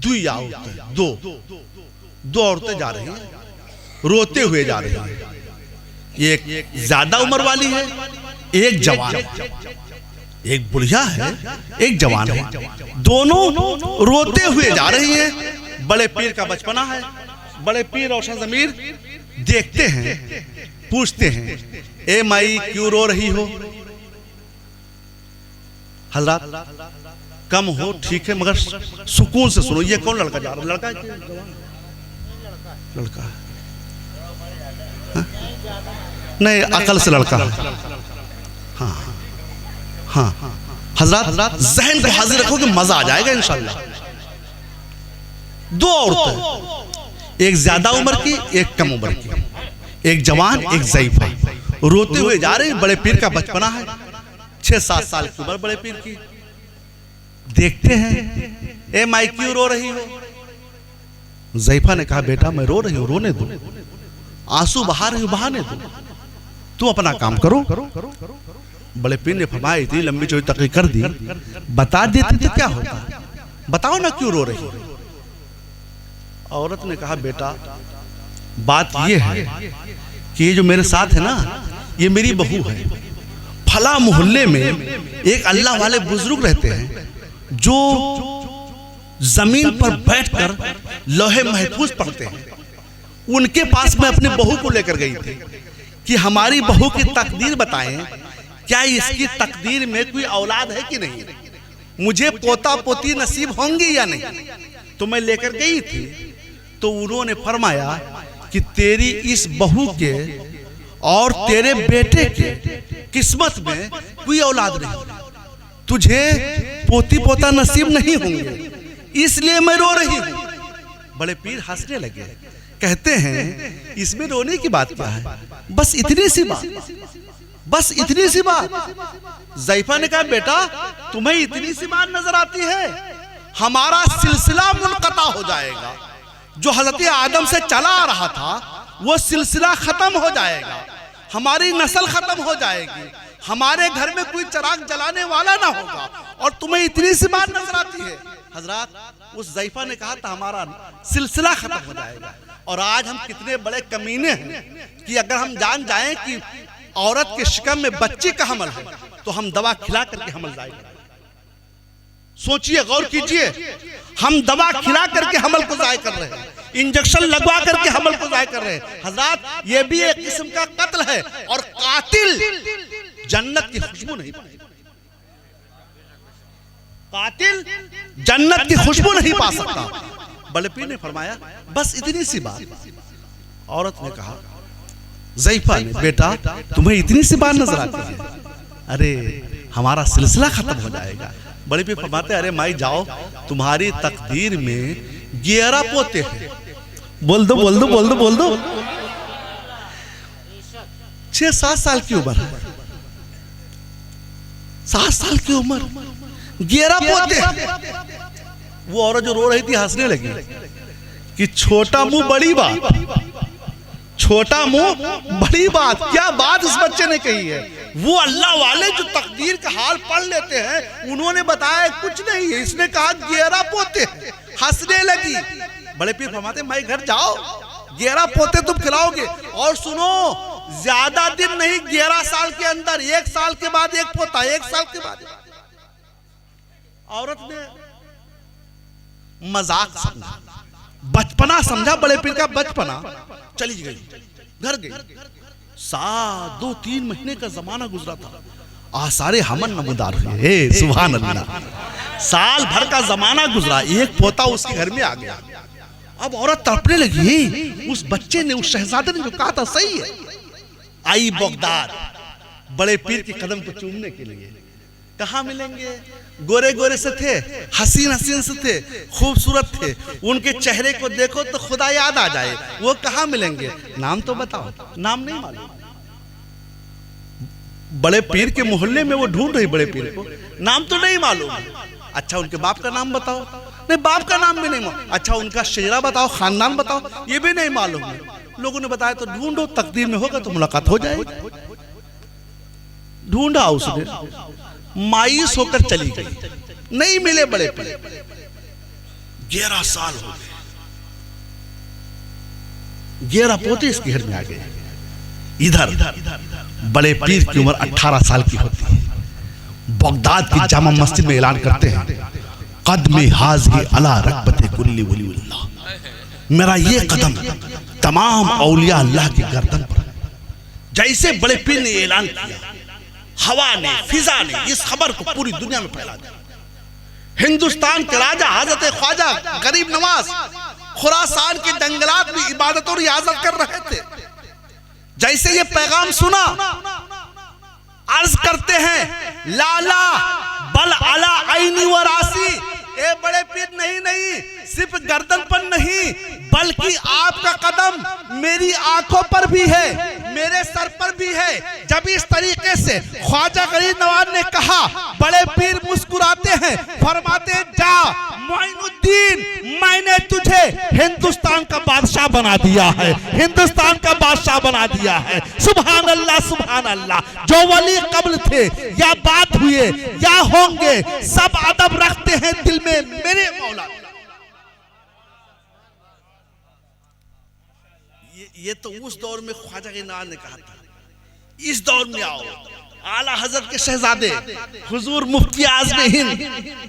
दो औरतें जा रही हैं, रोते हुए जा रही हैं। एक ज्यादा उम्र वाली है, एक जवान, एक बुढ़िया है, एक जवान है। दोनों रोते हुए जा रही हैं। बड़े पीर का बचपना है। बड़े पीर रोशन ज़मीर देखते हैं, पूछते हैं, ए माई क्यों रो रही हो? हजरत कम हो ठीक है, मगर सुकून से सुनो। ये कौन लड़का जा रहा है? लड़का है, लड़का है, हाँ? नहीं, अकल से लड़का है। हाँ हाँ, हजरत जहन को हाजिर रखो कि मजा आ जाएगा इंशाल्लाह। दो औरतें, एक ज्यादा उम्र की, एक कम उम्र की, एक जवान, एक ज़ईफ़ा, रोते हुए जा रहे हैं। बड़े पीर का बचपना है, 6-7 साल की उम्र बड़े पीर की। देखते हैं, ए माई क्यों रो रही हो? ज़ईफ़ा ने कहा, बेटा मैं रो रही हूं, रोने दो, आंसू बहा रही हूं, बहाने दो, तुम अपना काम करो। बड़े पीर ने फरमाया, इतनी लंबी चौड़ी तकरीर कर दी, बता देते तो क्या होता, बताओ ना क्यों रो रही हो? औरत ने कहा, बेटा बात यह है कि ये जो मेरे साथ है ना, ये मेरी बहू है। फला मोहल्ले में एक अल्लाह वाले बुजुर्ग रहते हैं जो जमीन पर बैठकर लोहे महफूज पढ़ते हैं। उनके पास मैं अपनी बहू को लेकर गई थी कि हमारी बहू की तकदीर बताएं, क्या इसकी तकदीर में कोई औलाद है कि नहीं, मुझे पोता पोती नसीब होंगी या नहीं। तो मैं लेकर गई थी, तो उन्होंने फरमाया कि तेरी इस बहू के और तेरे बेटे के किस्मत में कोई औलाद नहीं, तुझे पोती पोता नसीब नहीं होंगे, इसलिए मैं रो रही हूं। बड़े पीर हंसने लगे, कहते हैं इसमें रोने की बात क्या है, बस इतनी सी बात, बस इतनी सी बात। ज़ईफ़ा ने कहा, बेटा तुम्हें इतनी सी बात नजर आती है, हमारा सिलसिला मुनक़ता हो जाएगा। जो हजरत आदम से चला आ रहा था वो सिलसिला खत्म हो जाएगा, हमारी नस्ल खत्म हो जाएगी, हमारे घर में कोई चिराग जलाने वाला ना होगा, और तुम्हें इतनी सी बात नजर आती है। हजरत उस ज़ईफ़ा ने कहा था हमारा सिलसिला खत्म हो जाएगा। और आज हम कितने बड़े कमीने हैं कि अगर हम जान जाएं कि औरत के शिकम में बच्चे का हमल है तो हम दवा खिला करके हमल जाएगा। सोचिए, गौर कीजिए, हम दवा खिला करके हमल को जाय कर रहे हैं, इंजेक्शन लगवा करके हमल को जाय कर रहे हैं। हजरत ये भी एक किस्म का कत्ल है, और कातिल जन्नत की खुशबू नहीं पाएगा, कातिल जन्नत की खुशबू नहीं पा सकता। बड़े पीर ने फरमाया, बस इतनी सी बात। औरत ने कहा, ज़ईफ़ा ने, बेटा तुम्हें इतनी सी बात नजर आती है, अरे हमारा सिलसिला खत्म हो जाएगा। बड़े पीर फरमाते, अरे माई जाओ, तुम्हारी तकदीर में 11 पोते हैं। बोल दो बोल दो बोल दो बोल दो। 6-7 साल की उम्र है, 7 साल की उम्र, 11 पोते। वो औरत जो रो रही थी हंसने लगी कि छोटा मुंह बड़ी बात, छोटा मुंह बड़ी बात, क्या बात इस बच्चे ने कही है। वो अल्लाह वाले जो तकदीर का हाल पढ़ लेते हैं, उन्होंने बताया कुछ नहीं है, इसने कहा 11 पोते, हंसने लगी। बड़े पीर फरमाते, मैं घर जाओ, 11 पोते तुम खिलाओगे, और सुनो ज्यादा दिन नहीं, 11 साल के अंदर, 1 साल के बाद एक पोता, 1 साल के बाद। औरत ने मजाक समझा, बचपना समझा, बड़े पीर का बचपना। चली गई, घर गई। 2-3 महीने का जमाना गुजरा था, आसारे हमन नमूदार हुए, सुभान अल्लाह। साल भर का जमाना गुजरा, एक पोता उसके घर में आ गया। अब औरत तड़पने लगी, उस बच्चे ने, उस शहजादे ने जो कहा था सही है। आई बगदाद, बड़े पीर के कदम को चूमने के लिए। कहाँ मिलेंगे? गोरे गोरे से थे, हसीन हसीन से थे, खूबसूरत थे, उनके चेहरे को देखो तो खुदा याद आ जाए। वो कहाँ मिलेंगे? नाम तो बताओ। नाम नहीं मालूम। बड़े पीर के मोहल्ले में वो ढूंढ रही बड़े पीर को, नाम तो नहीं मालूम। अच्छा उनके बाप का नाम बताओ, नहीं बाप का नाम भी नहीं मालूम। अच्छा उनका शेरा बताओ, खानदान बताओ, ये भी नहीं मालूम। लोगों ने बताया तो ढूंढो, तकदीर में होगा तो मुलाकात हो जाएगी। ढूंढा उसने, मायूस होकर चली गई, नहीं मिले बड़े पीर। 11 साल हो गए, 11 पोते इसके घर में आ गए। इधर बड़े पीर की उम्र 18 साल की होती है। बगदाद की जामा मस्जिद में ऐलान करते हैं, कदमे हाज़ी अला रकबते कुल्ली वलीउल्लाह, मेरा ये कदम तमाम औलिया अल्लाह की गर्दन पर। जैसे बड़े पीर ने ऐलान किया, हवा ने, फिजा ने इस खबर को पूरी दुनिया में फैला दिया। हिंदुस्तान के राजा हजरत ख्वाजा गरीब नवाज खुरासान के जंगलात में इबादत और रियाजत कर रहे थे। जैसे ये पैगाम सुना, अर्ज करते हैं, लाला बल अला आईनी व रासी, ए बड़े पीर नहीं, सिर्फ गर्दन पर नहीं, बल्कि आपका कदम मेरी आंखों पर भी है, मेरे सर पर भी है। जब इस तरीके से ख्वाजा गरीब नवाज ने कहा, बड़े पीर मुस्कुराते हैं, फरमाते हैं, जा मोइनुद्दीन, मैंने तुझे हिंदुस्तान का बादशाह बना दिया है, हिंदुस्तान का बादशाह बना दिया है। सुभान अल्लाह, सुभान अल्लाह। जो वली कब्ल थे या बात हुए या होंगे, सब अदब रखते हैं दिल में मेरे मौला। ये तो उस दौर में ख्वाजा गरीब नवाज ने कहा था। इस दौर में आओ, आला हजरत के शहजादे हुजूर मुफ्ती आज़म हिंद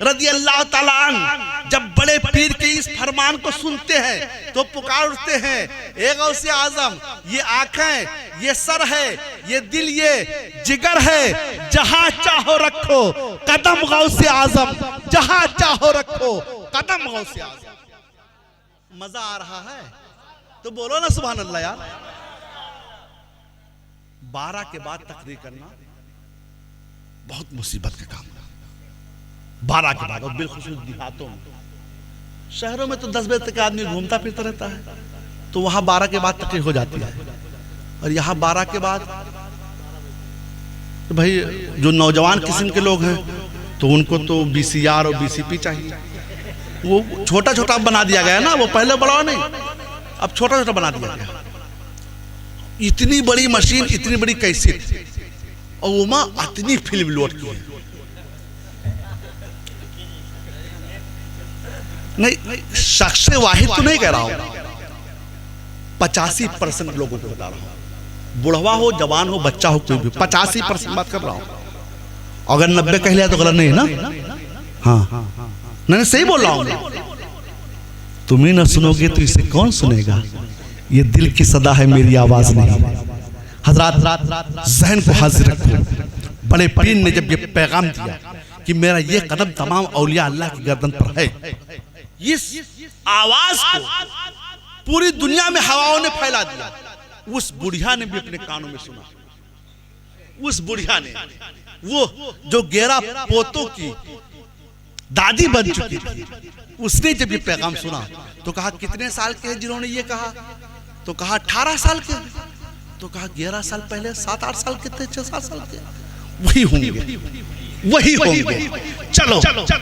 रज़ी अल्लाह ताला अन्हु जब बड़े पीर के इस फरमान को सुनते हैं तो पुकार उठते हैं, ए गौसे आजम, ये आंखें, ये सर है, ये दिल, ये जिगर है, जहां चाहो रखो कदम गौसे आजम, जहां चाहो रखो कदम गौसे आजम। मजा आ रहा है तो बोलो ना सुभान अल्लाह यार। 12 के बाद तकरीर करना बहुत मुसीबत का काम है। 12 के बाद, और बिलखुसूस देहातों में, शहरों में तो 10 बजे तक आदमी घूमता फिरता रहता है, तो वहां 12 के बाद तकरीर हो जाती है। और यहाँ 12 के बाद तो भाई जो नौजवान किस्म के लोग हैं तो उनको तो VCR और VCP चाहिए। वो छोटा छोटा बना दिया गया ना, वो पहले बड़ा नहीं, अब छोटा छोटा बना दिया गया। इतनी बड़ी मशीन, इतनी बड़ी कैसेट, और वो माँ इतनी फिल्म लोड की है। नहीं, शख्स वाहिद तो नहीं कह रहा हूं, 85% लोगों को बता रहा हूं, बुढ़वा हो, जवान हो, बच्चा हो, कोई भी, 85% बात कर रहा हूं। अगर 90 कह लिया तो गलत नहीं है ना? हाँ, नहीं सही बोल रहा हूं। तुम्हें ना सुनोगे तो इसे कौन सुनेगा? ये दिल की सदा है, मेरी आवाज नहीं। हजरात जहन को हाजिर रखो। बड़े पीर ने जब ये पैगाम दिया कि मेरा ये कदम तमाम औलिया अल्लाह की गर्दन पर है, इस आवाज को पूरी दुनिया में हवाओं ने फैला दिया। उस बुढ़िया ने भी अपने कानों में सुना। उस बुढ़िया ने, वो जो 11 पोतों की दादी बन चुकी थी, उसने जब ये पैगाम सुना तो कहा, कितने साल के हैं जिन्होंने ये कहा? तो कहा 18 साल के। तो कहा 11 साल पहले 7-8 साल के थे, 6-7 साल के, वही होंगे, वही होंगे। चलो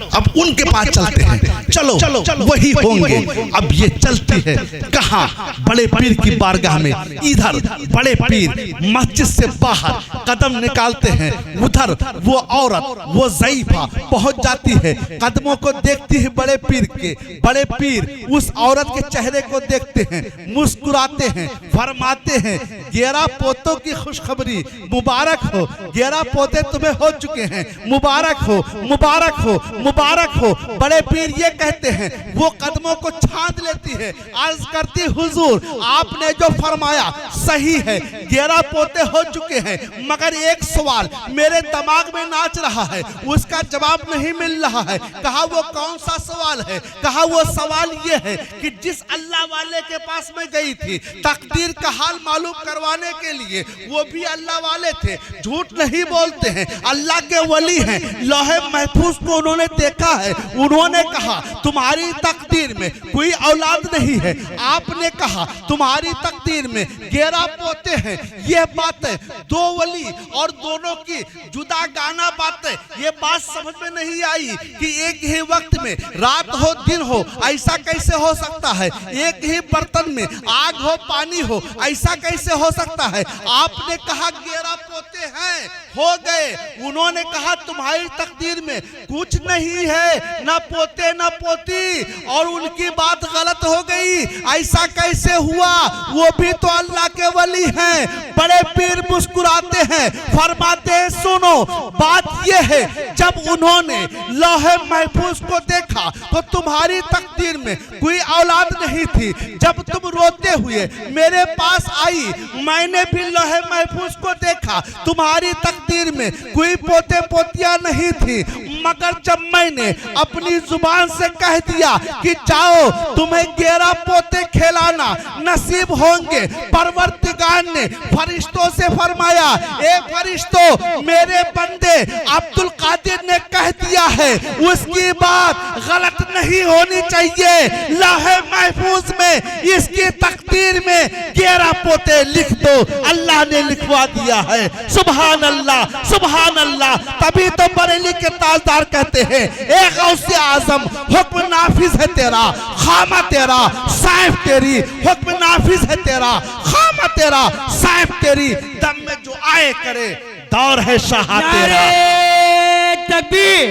अब उनके पास चलते हैं, चलो वही होंगे। अब ये चलती है कहाँ? बड़े पीर की बारगाह में। इधर बड़े पीर मस्जिद से बाहर कदम निकालते हैं, उधर वो औरत, वो ज़ईफ़ा पहुंच जाती है, कदमों को देखती है बड़े पीर के। बड़े पीर उस औरत के चेहरे को देखते हैं, मुस्कुराते हैं, फरमाते हैं, 11 पोतों की खुशखबरी, मुबारक हो, 11 पोते तुम्हें हो चुके हैं, मुबारक हो, मुबारक हो, मुबारक हो। बड़े पीर ये कहते हैं, वो कदमों को छांद लेती है, अर्ज करती, हुजूर आपने जो फरमाया सही है, 11 पोते हो चुके हैं, मगर एक सवाल मेरे दिमाग में नाच रहा है, उसका जवाब नहीं मिल रहा है। कहा वो कौन सा सवाल है? कहा वो सवाल ये है कि जिस अल्लाह वाले के पास में गई थी तकदीर का हाल मालूम करवाने के लिए, वो भी अल्लाह वाले थे, झूठ नहीं बोलते हैं, अल्लाह के वली हैं, लौहे महफूज को उन्होंने देखा है। उन्होंने कहा तुम्हारी तकदीर में कोई औलाद नहीं है, आपने कहा तुम्हारी तकदीर में 11 पोते हैं। यह बातें दो वली और दोनों की जुदा गाना बातें, ये बात समझ में नहीं आई कि एक ही वक्त में रात हो दिन हो, ऐसा कैसे हो सकता है? एक ही बर्तन में आग हो पानी हो, ऐसा कैसे हो सकता है? आपने कहा 11 पोते हैं हो गए। उन्होंने कहा तुम्हारी तकदीर में कुछ नहीं है, ना पोते ना पोती, और उनकी बात गलत हो गई। ऐसा कैसे हुआ? वो भी तो अल्लाह के वली हैं। बड़े पीर मुस्कुराते हैं, फरमाते हैं सुनो बात ये है, जब उन्होंने लौहे महफूज को देखा तो तुम्हारी तकदीर में कोई औलाद नहीं थी। जब तुम रोते हुए मेरे पास आई, मैंने भी लौहे महफूज को देखा, तुम्हारी तकदीर में कोई पोते पोतियां नहीं थी। मगर जब मैंने अपनी जुबान से कह दिया कि जाओ तुम्हें 11 पोते खिलाना नसीब होंगे, परवरदिगार ने फरिश्तों से फरमाया, ए फरिश्तों मेरे बंदे अब्दुल कादिर ने कह दिया है, उसकी बात गलत नहीं होनी चाहिए। लौहे महफूज में इसकी तकदीर में 11 पोते लिख दो। अल्लाह ने लिखवा दिया है। सुभान अल्लाह, सुभान अल्लाह। तभी तो बरेली के ताजदार कहते हैं, ए गौसे आजम हुक्म नाफिज है तेरा, खामा तेरा, साइफ तेरी। हुक्म नाफिज है तेरा, खामा तेरा, साइफ तेरी। दम में जो आए करे, दौर है शाह तेरा। नारे तकबीर,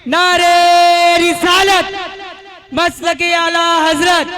नारे रिसालत, मसलक आला हजरत।